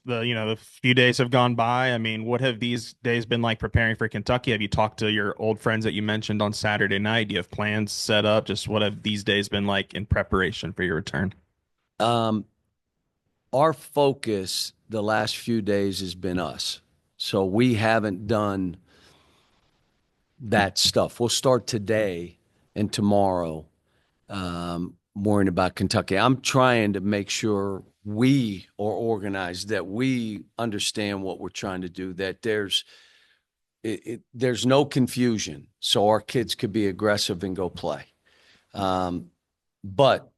The few days have gone by. I mean, what have these days been like preparing for Kentucky? Have you talked to your old friends that you mentioned on Saturday night? Do you have plans set up? Just what have these days been like in preparation for your return? Um, our focus the last few days has been us. So we haven't done that stuff. We'll start today and tomorrow worrying about Kentucky. I'm trying to make sure we are organized, that we understand what we're trying to do, that there's no confusion, so our kids could be aggressive and go play. Um, but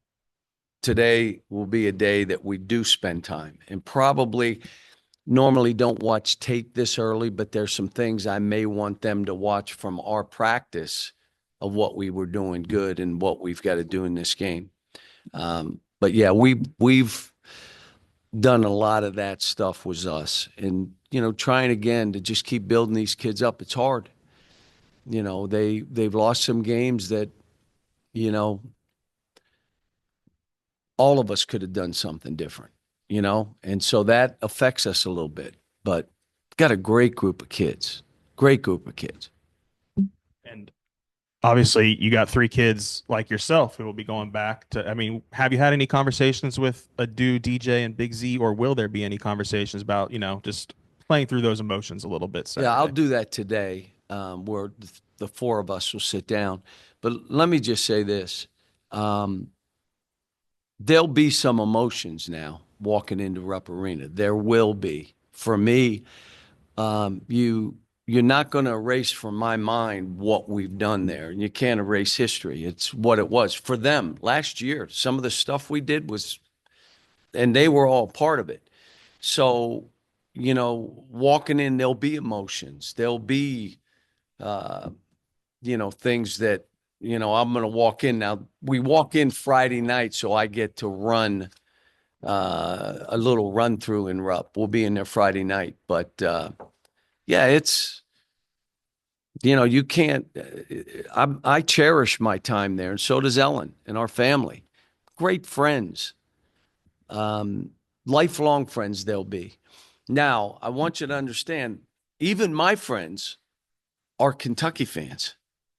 today will be a day that we do spend time, and probably normally don't watch tape this early, but there's some things I may want them to watch from our practice of what we were doing good and what we've got to do in this game. But yeah, we've done a lot of that stuff was us, and trying again to just keep building these kids up. It's hard. They've lost some games that you know all of us could have done something different. And so that affects us a little bit. But got a great group of kids. Great group of kids. And obviously, you got three kids like yourself who will be going back to. I mean, have you had any conversations with Adu, DJ, and Big Z, or will there be any conversations about, just playing through those emotions a little bit Yeah, I'll Saturday? do that today, where the four of us will sit down. But let me just say this. Um, there'll be some emotions now walking into Rupp Arena. There will be. For me, you're not going to erase from my mind what we've done there. And you can't erase history. It's what it was. For them, last year, some of the stuff we did was, and they were all part of it. So, walking in, there'll be emotions. There'll be, uh, things that, I'm going to walk in. Now, we walk in Friday night, so I get to run a little run through in Rupp. We'll be in there Friday night. But yeah, you can't, I cherish my time there, and so does Ellen and our family. Great friends, um, lifelong friends they'll be. Now, I want you to understand, even my friends are Kentucky fans.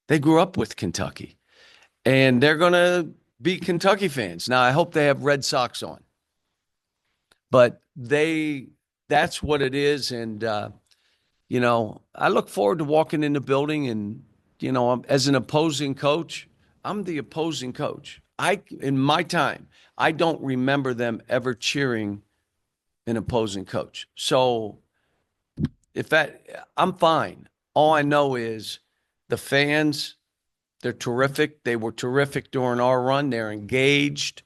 They grew up with Kentucky, and they're going to be Kentucky fans. Now, I hope they have Red Sox on, but that's what it is. And, I look forward to walking in the building and, as an opposing coach, I'm the opposing coach. In my time, I don't remember them ever cheering an opposing coach. So if that, I'm fine. All I know is the fans, they're terrific. They were terrific during our run. They're engaged.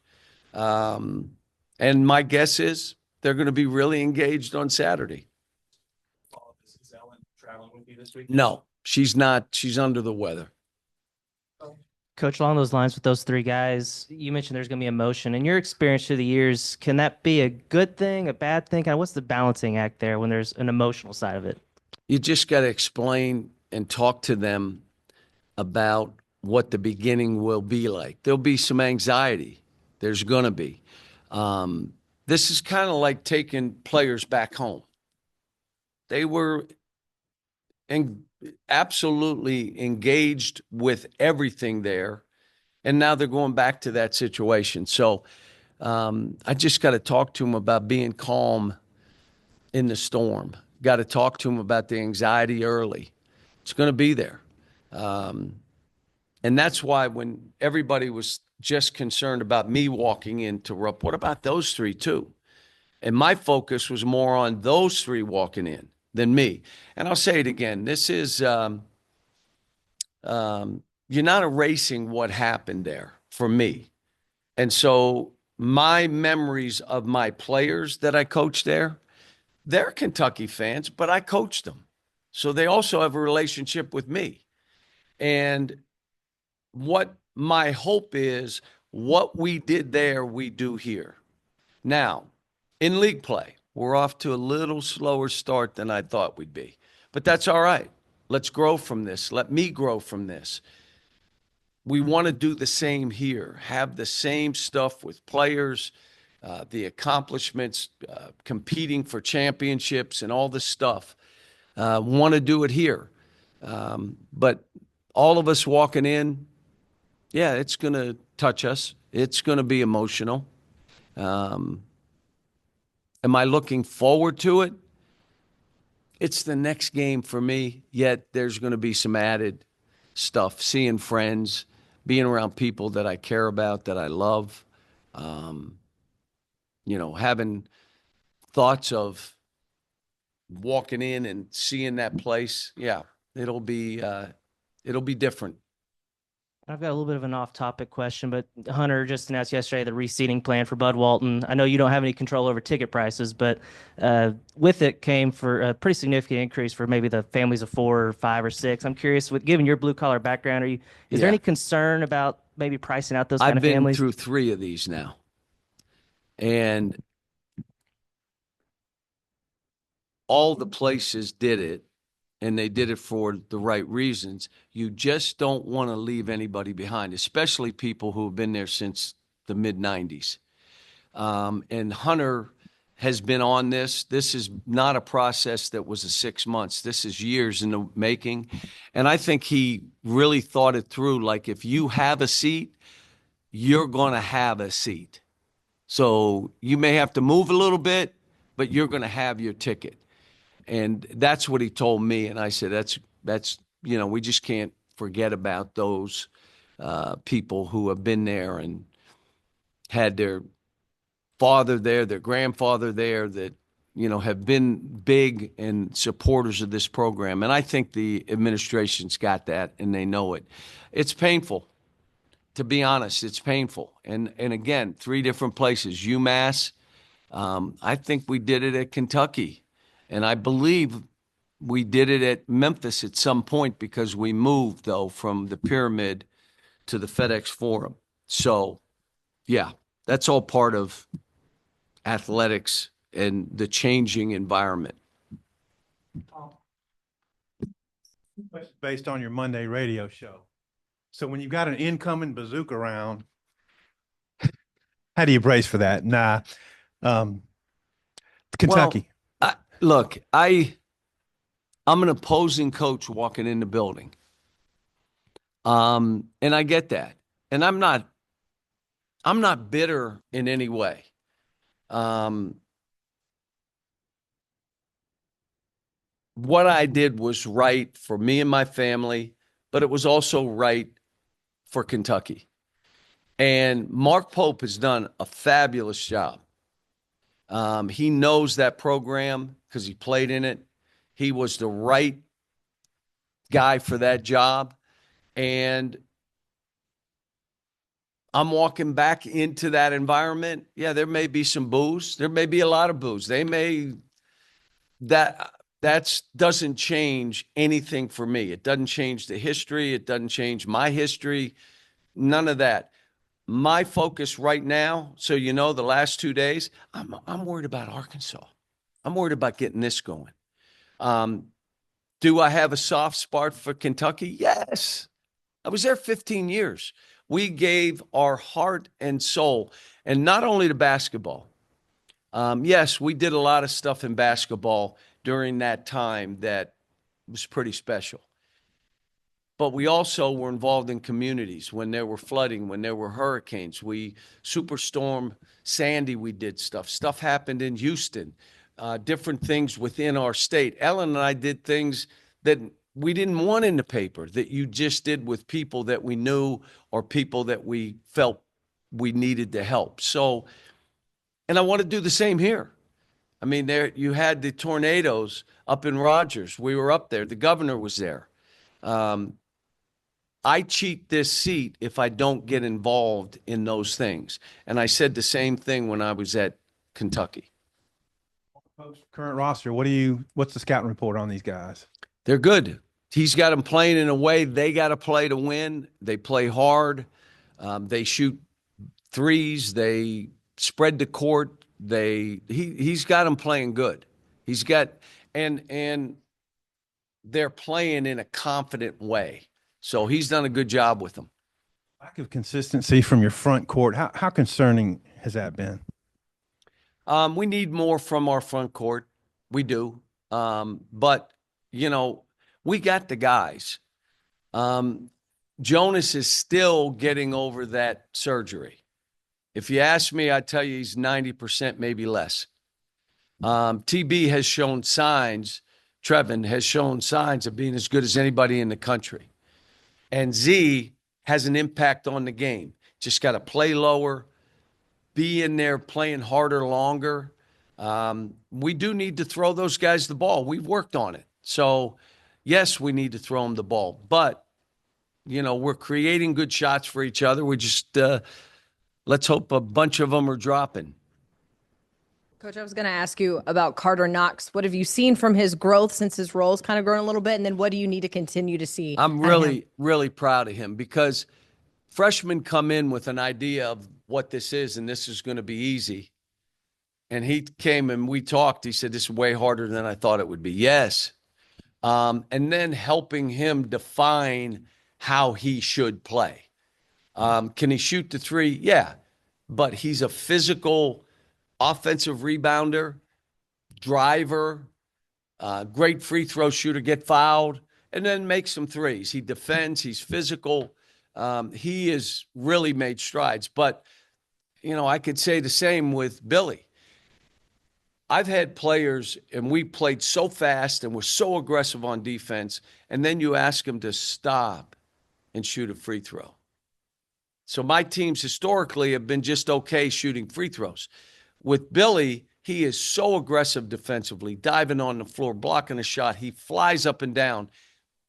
Um, and my guess is they're going to be really engaged on Saturday. Is Ellen traveling with you this weekend? No, she's not. She's under the weather. Coach, along those lines with those three guys, you mentioned there's going to be emotion. In your experience through the years, can that be a good thing, a bad thing? Kind of what's the balancing act there when there's an emotional side of it? You just got to explain and talk to them about what the beginning will be like. There'll be some anxiety. There's going to be. This is kind of like taking players back home. They were absolutely engaged with everything there, and now they're going back to that situation. So I just got to talk to them about being calm in the storm. Got to talk to them about the anxiety early. It's going to be there. And that's why when everybody was just concerned about me walking into Rupp, what about those three too? And my focus was more on those three walking in than me. And I'll say it again. This is, you're not erasing what happened there for me. And so my memories of my players that I coached there, they're Kentucky fans, but I coached them. So they also have a relationship with me. And what my hope is, what we did there, we do here. Now, in league play, we're off to a little slower start than I thought we'd be. But that's all right. Let's grow from this. Let me grow from this. We want to do the same here, have the same stuff with players, the accomplishments, competing for championships and all this stuff. Want to do it here. But all of us walking in, yeah, it's going to touch us. It's going to be emotional. Am I looking forward to it? It's the next game for me, yet there's going to be some added stuff, seeing friends, being around people that I care about, that I love, having thoughts of walking in and seeing that place. Yeah, it'll be different. I've got a little bit of an off-topic question, but Hunter just announced yesterday the reseating plan for Bud Walton. I know you don't have any control over ticket prices, but with it came for a pretty significant increase for maybe the families of 4 or 5 or 6. I'm curious, with given your blue-collar background, is there any concern about maybe pricing out those kind of I've been families? through 3 of these now, and all the places did it, and they did it for the right reasons. You just don't want to leave anybody behind, especially people who have been there since the mid-90s. And Hunter has been on this. This is not a process that was a 6 months. This is years in the making. And I think he really thought it through. Like, if you have a seat, you're going to have a seat. So you may have to move a little bit, but you're going to have your ticket. And that's what he told me. And I said, that's we just can't forget about those people who have been there and had their father there, their grandfather there, that, have been big and supporters of this program. And I think the administration's got that, and they know it. It's painful. To be honest, it's painful. And again, 3 different places. UMass, I think we did it at Kentucky. And I believe we did it at Memphis at some point, because we moved, though, from the Pyramid to the FedEx Forum. So, yeah, that's all part of athletics and the changing environment. Based on your Monday radio show. So when you've got an incoming bazooka round, how do you brace for that? Kentucky. Well, look, I'm an opposing coach walking in the building. And I get that. And I'm not bitter in any way. What I did was right for me and my family, but it was also right for Kentucky. And Mark Pope has done a fabulous job. He knows that program because he played in it. He was the right guy for that job. And I'm walking back into that environment. Yeah, there may be some boos. There may be a lot of boos. That doesn't change anything for me. It doesn't change the history. It doesn't change my history. None of that. My focus right now, so the last 2 days, I'm worried about Arkansas. I'm worried about getting this going. Do I have a soft spot for Kentucky? Yes. I was there 15 years. We gave our heart and soul, and not only to basketball. Yes, we did a lot of stuff in basketball during that time that was pretty special. But we also were involved in communities when there were flooding, when there were hurricanes. Superstorm Sandy, we did stuff. Stuff happened in Houston, different things within our state. Ellen and I did things that we didn't want in the paper, that you just did with people that we knew or people that we felt we needed to help. So, and I want to do the same here. I mean, there you had the tornadoes up in Rogers. We were up there. The governor was there. I cheat this seat if I don't get involved in those things. And I said the same thing when I was at Kentucky. Coach, current roster, what's the scouting report on these guys? They're good. He's got them playing in a way they got to play to win. They play hard. They shoot threes. They spread the court. He's got them playing good. He's got and they're playing in a confident way. So he's done a good job with them. Lack of consistency from your front court. How concerning has that been? We need more from our front court. We do. But, we got the guys. Jonas is still getting over that surgery. If you ask me, I'd tell you he's 90%, maybe less. TB has shown signs, Trevin has shown signs of being as good as anybody in the country. And Z has an impact on the game. Just got to play lower, be in there playing harder, longer. We do need to throw those guys the ball. We've worked on it. So, yes, we need to throw them the ball. But, we're creating good shots for each other. We just let's hope a bunch of them are dropping. Coach, I was going to ask you about Carter Knox. What have you seen from his growth since his role's kind of grown a little bit? And then what do you need to continue to see? I'm really, really proud of him because freshmen come in with an idea of what this is, and this is going to be easy. And he came and we talked. He said, this is way harder than I thought it would be. Yes. And then helping him define how he should play. Can he shoot the three? Yeah. But he's a physical offensive rebounder, driver, great free throw shooter, get fouled, and then make some threes. He defends. He's physical. He has really made strides. But, I could say the same with Billy. I've had players, and we played so fast and were so aggressive on defense, and then you ask them to stop and shoot a free throw. So my teams historically have been just okay shooting free throws. With Billy, he is so aggressive defensively, diving on the floor, blocking a shot. He flies up and down,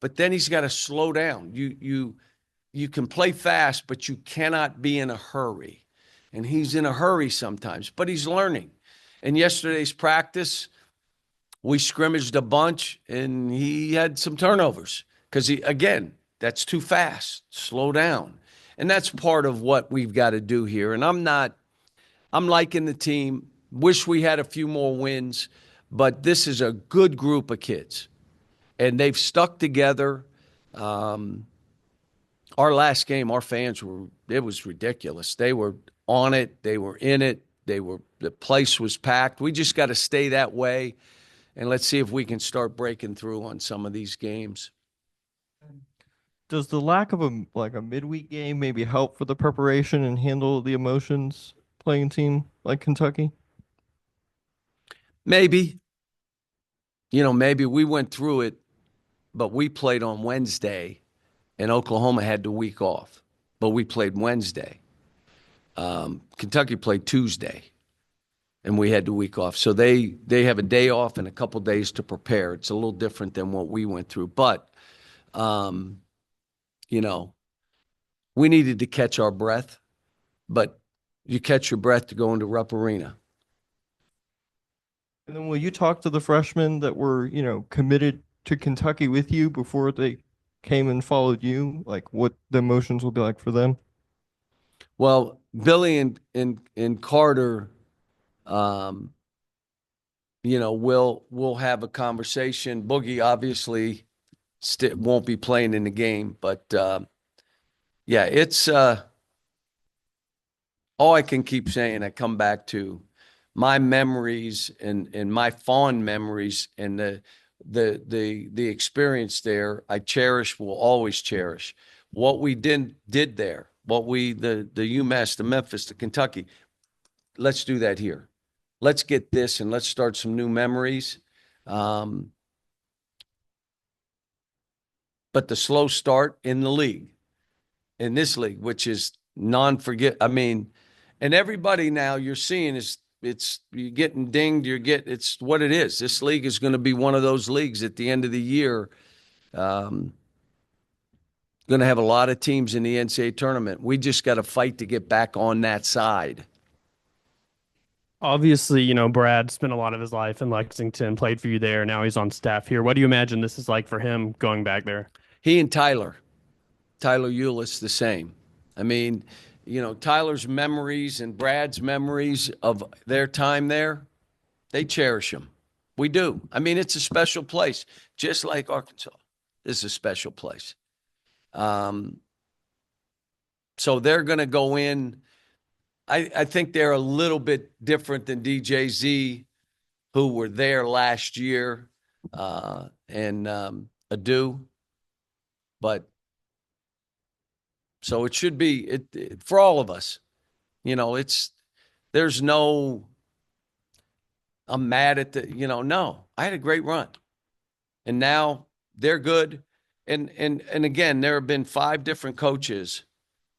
but then he's got to slow down. You can play fast, but you cannot be in a hurry. And he's in a hurry sometimes, but he's learning. In yesterday's practice, we scrimmaged a bunch, and he had some turnovers because, again, that's too fast. Slow down. And that's part of what we've got to do here. And I'm liking the team. Wish we had a few more wins, but this is a good group of kids, and they've stuck together. Our last game, our fans it was ridiculous. They were on it. They were in it. The place was packed. We just got to stay that way, and let's see if we can start breaking through on some of these games. Does the lack of a midweek game maybe help for the preparation and handle the emotions playing a team like Kentucky? Maybe. Maybe we went through it, but we played on Wednesday, and Oklahoma had the week off. But we played Wednesday. Kentucky played Tuesday, and we had the week off. So they have a day off and a couple days to prepare. It's a little different than what we went through. But, we needed to catch our breath. But you catch your breath to go into Rupp Arena. And then will you talk to the freshmen that were, committed to Kentucky with you before they came and followed you? Like what the emotions will be like for them? Well, Billy and Carter, we'll have a conversation. Boogie obviously won't be playing in the game, but yeah, it's all I can keep saying. I come back to my memories and my fond memories and the experience there. I will always cherish what we did there. The UMass, the Memphis, the Kentucky. Let's do that here. Let's get this and let's start some new memories. But the slow start in the league, in this league, which is and everybody now you're seeing you're getting dinged, it's what it is. This league is going to be one of those leagues at the end of the year. Going to have a lot of teams in the NCAA tournament. We just got to fight to get back on that side. Obviously, Brad spent a lot of his life in Lexington, played for you there. Now he's on staff here. What do you imagine this is like for him going back there? He and Tyler Eulis, the same. Tyler's memories and Brad's memories of their time there, they cherish them. We do. It's a special place, just like Arkansas. It's a special place. So they're going to go in. I think they're a little bit different than DJZ, who were there last year, and Adu. But so it should be for all of us. There's no, I'm mad at no, I had a great run. And now they're good. And again, there have been 5 different coaches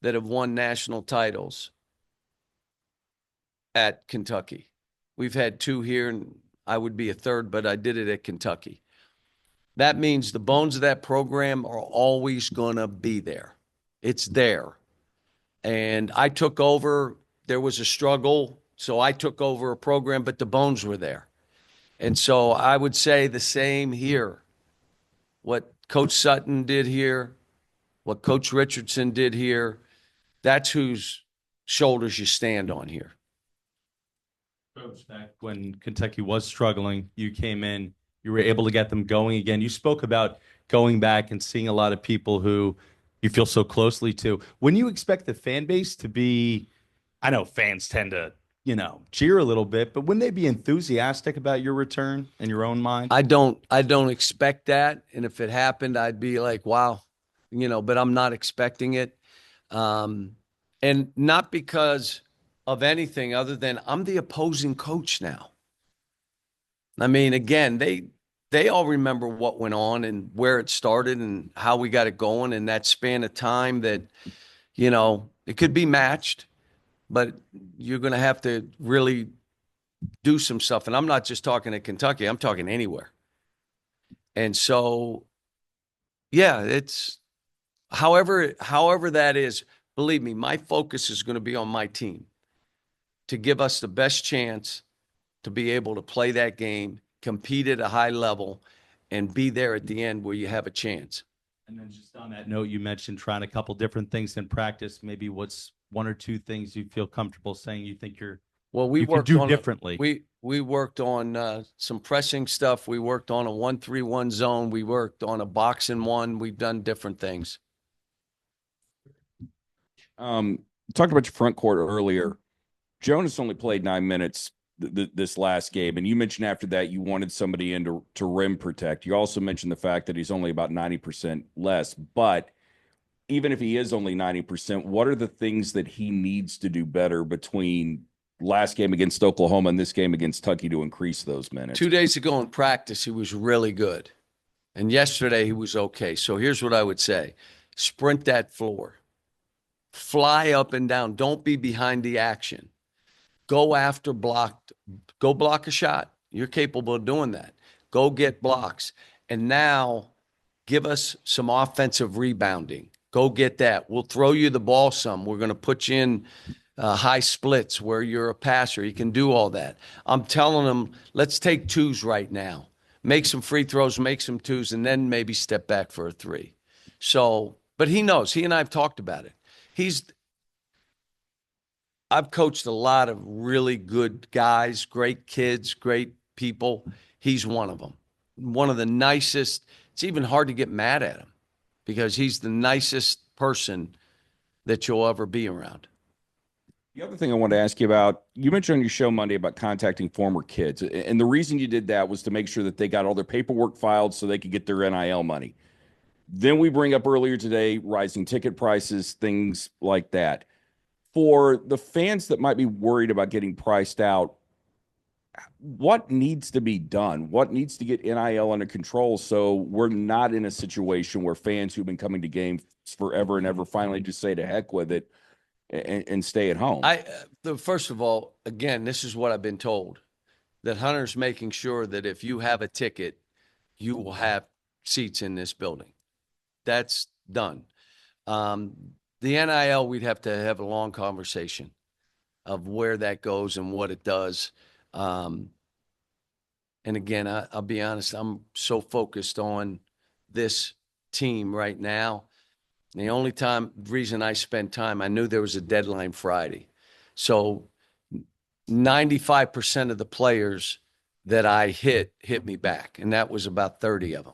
that have won national titles at Kentucky. We've had 2 here, and I would be a third, but I did it at Kentucky. That means the bones of that program are always going to be there. It's there. And I took over. There was a struggle, so I took over a program, but the bones were there. And so I would say the same here. What Coach Sutton did here, what Coach Richardson did here, that's whose shoulders you stand on here. Coach, back when Kentucky was struggling, you came in, you were able to get them going again. You spoke about going back and seeing a lot of people who you feel so closely to. When you expect the fan base to be, I know fans tend to, cheer a little bit, but wouldn't they be enthusiastic about your return in your own mind? I don't expect that. And if it happened, I'd be like, wow, but I'm not expecting it. And not because of anything other than I'm the opposing coach now. I mean, again, they all remember what went on and where it started and how we got it going in that span of time that, it could be matched, but you're going to have to really do some stuff. And I'm not just talking at Kentucky, I'm talking anywhere. And so, yeah, it's however that is, believe me, my focus is going to be on my team to give us the best chance to be able to play that game, compete at a high level, and be there at the end where you have a chance. And then just on that note, you mentioned trying a couple different things in practice. Maybe what's 1 or 2 things you feel comfortable saying you think you worked can do on differently? We worked on some pressing stuff. We worked on a 1-3-1 zone. We worked on a box and 1. We've done different things. Talked about your front court earlier. Jonas only played 9 minutes this last game, and you mentioned after that you wanted somebody in to rim protect. You also mentioned the fact that he's only about 90% less, but even if he is only 90%, what are the things that he needs to do better between last game against Oklahoma and this game against Kentucky to increase those minutes? 2 days ago in practice, he was really good. And yesterday he was okay. So here's what I would say. Sprint that floor. Fly up and down. Don't be behind the action. Go after blocked. Go block a shot. You're capable of doing that. Go get blocks. And now give us some offensive rebounding. Go get that. We'll throw you the ball some. We're going to put you in high splits where you're a passer. You can do all that. I'm telling them, let's take 2s right now. Make some free throws, make some 2s, and then maybe step back for a 3. So, but he knows. He and I have talked about it. I've coached a lot of really good guys, great kids, great people. He's one of them. One of the nicest. It's even hard to get mad at him because he's the nicest person that you'll ever be around. The other thing I wanted to ask you about, you mentioned on your show Monday about contacting former kids. And the reason you did that was to make sure that they got all their paperwork filed so they could get their NIL money. Then we bring up earlier today, rising ticket prices, things like that. For the fans that might be worried about getting priced out, what needs to be done? What needs to get NIL under control so we're not in a situation where fans who've been coming to games forever and ever finally just say to heck with it and stay at home? First of all, again, this is what I've been told, that Hunter's making sure that if you have a ticket, you will have seats in this building. That's done. The NIL, we'd have to have a long conversation of where that goes and what it does. And again, I'll be honest, I'm so focused on this team right now. The only reason I spent time, I knew there was a deadline Friday. So 95% of the players that I hit me back. And that was about 30 of them.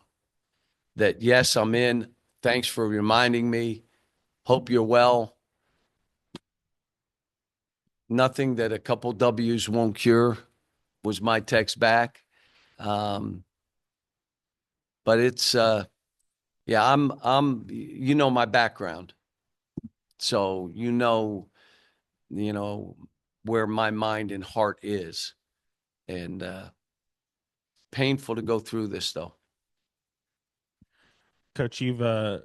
That, yes, I'm in. Thanks for reminding me. Hope you're well. nothing that a couple W's won't cure was my text back. But it's, yeah, you know, my background. So, you know, where my mind and heart is. And, painful to go through this though. Coach, you've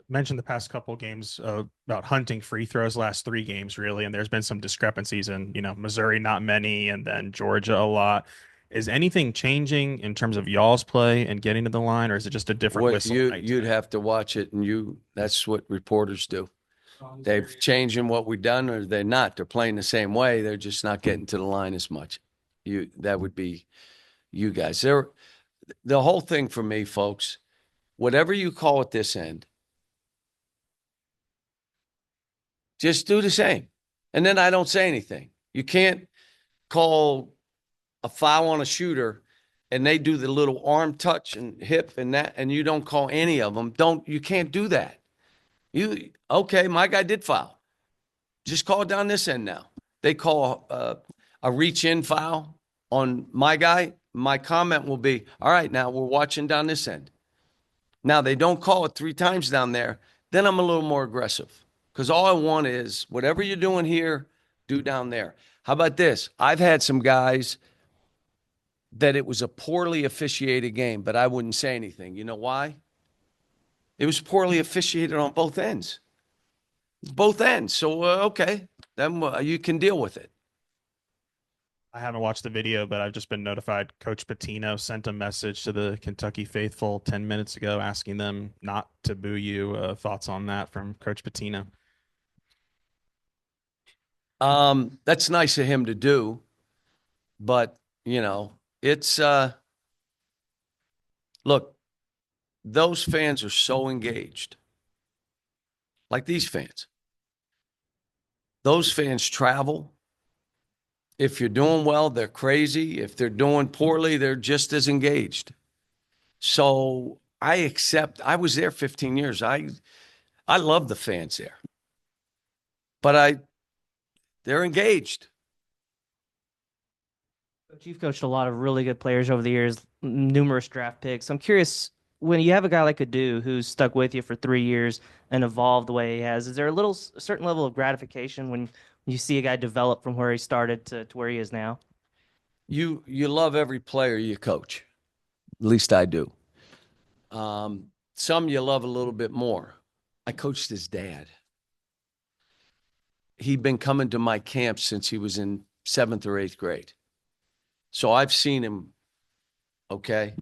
mentioned the past couple games about hunting free throws, last 3 games really, and there's been some discrepancies in, Missouri, not many, and then Georgia a lot. Is anything changing in terms of y'all's play and getting to the line, or is it just a different What whistle night you'd today? have to watch it, and that's what reporters do. They've changed in what we've done, or they're not. They're playing the same way. They're just not getting to the line as much. That would be you guys. The whole thing for me, folks, whatever you call it this end, just do the same. And then I don't say anything. You can't call a foul on a shooter and they do the little arm touch and hip and that, and you don't call any of them. You can't do that. Okay, my guy did foul. Just call it down this end now. They call a reach in foul on my guy. My comment will be, all right, now we're watching down this end. Now they don't call it 3 times down there. Then I'm a little more aggressive because all I want is whatever you're doing here, do down there. How about this? I've had some guys that it was a poorly officiated game, but I wouldn't say anything. You know why? It was poorly officiated on both ends. Both ends. So, okay, then you can deal with it. I haven't watched the video, but I've just been notified Coach Pitino sent a message to the Kentucky faithful 10 minutes ago asking them not to boo you. Thoughts on that from Coach Pitino? That's nice of him to do, but it's look, those fans are so engaged. Like these fans. Those fans travel. If you're doing well, they're crazy. If they're doing poorly, they're just as engaged. So I was there 15 years. I love the fans there. But they're engaged. You've coached a lot of really good players over the years, numerous draft picks. I'm curious, when you have a guy like Adu who's stuck with you for 3 years and evolved the way he has, is there a certain level of gratification when you see a guy develop from where he started to where he is now? You love every player you coach. At least I do. Some you love a little bit more. I coached his dad. He'd been coming to my camp since he was in 7th or 8th grade. So I've seen him, okay?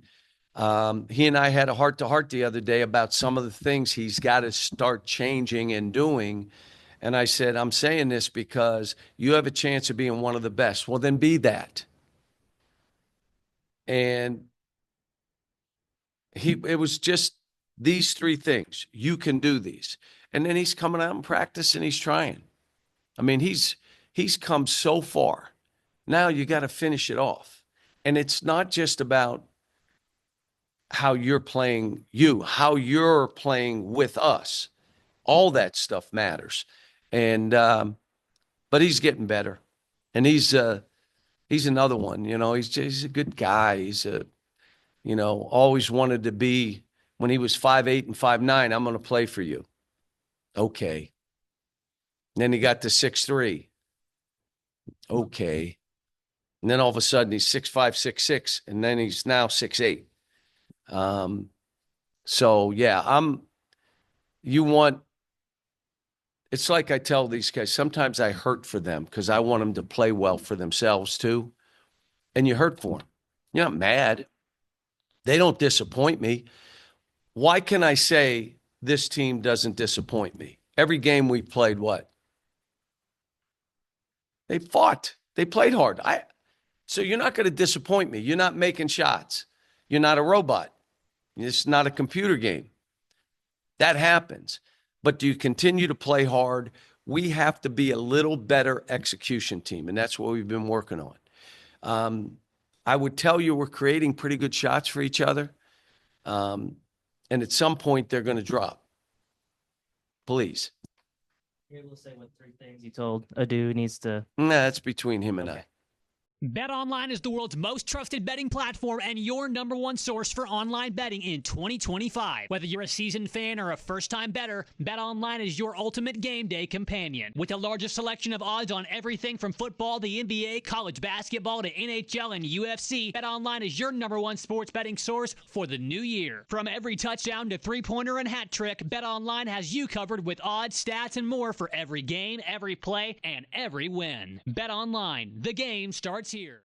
He and I had a heart-to-heart the other day about some of the things he's got to start changing and doing. And I said, I'm saying this because you have a chance of being one of the best. Well, then be that. And it was just these 3 things. You can do these. And then he's coming out and practice and he's trying. I mean, he's come so far. Now you got to finish it off. And it's not just about how you're playing how you're playing with us. All that stuff matters. And but he's getting better. And he's another one, he's a good guy. He's always wanted to be, when he was 5'8" and 5'9", I'm going to play for you. Okay. And then he got to 6'3". Okay. And then all of a sudden he's 6'5", 6'6", and then he's now 6'8". So yeah, it's like I tell these guys, sometimes I hurt for them because I want them to play well for themselves too. And you hurt for them. You're not mad. They don't disappoint me. Why can I say this team doesn't disappoint me? Every game we played, what? They fought. They played hard. So you're not going to disappoint me. You're not making shots. You're not a robot. It's not a computer game. That happens. But do you continue to play hard? We have to be a little better execution team, and that's what we've been working on. I would tell you we're creating pretty good shots for each other. And at some point, they're going to drop. Please. You're able to say what 3 things you told Adu needs to. Nah, that's between him and I. BetOnline is the world's most trusted betting platform and your number one source for online betting in 2025. Whether you're a seasoned fan or a first-time bettor, BetOnline is your ultimate game day companion. With the largest selection of odds on everything from football, the NBA, college basketball to NHL and UFC, BetOnline is your number one sports betting source for the new year. From every touchdown to three-pointer and hat trick, BetOnline has you covered with odds, stats, and more for every game, every play, and every win. BetOnline, the game starts here.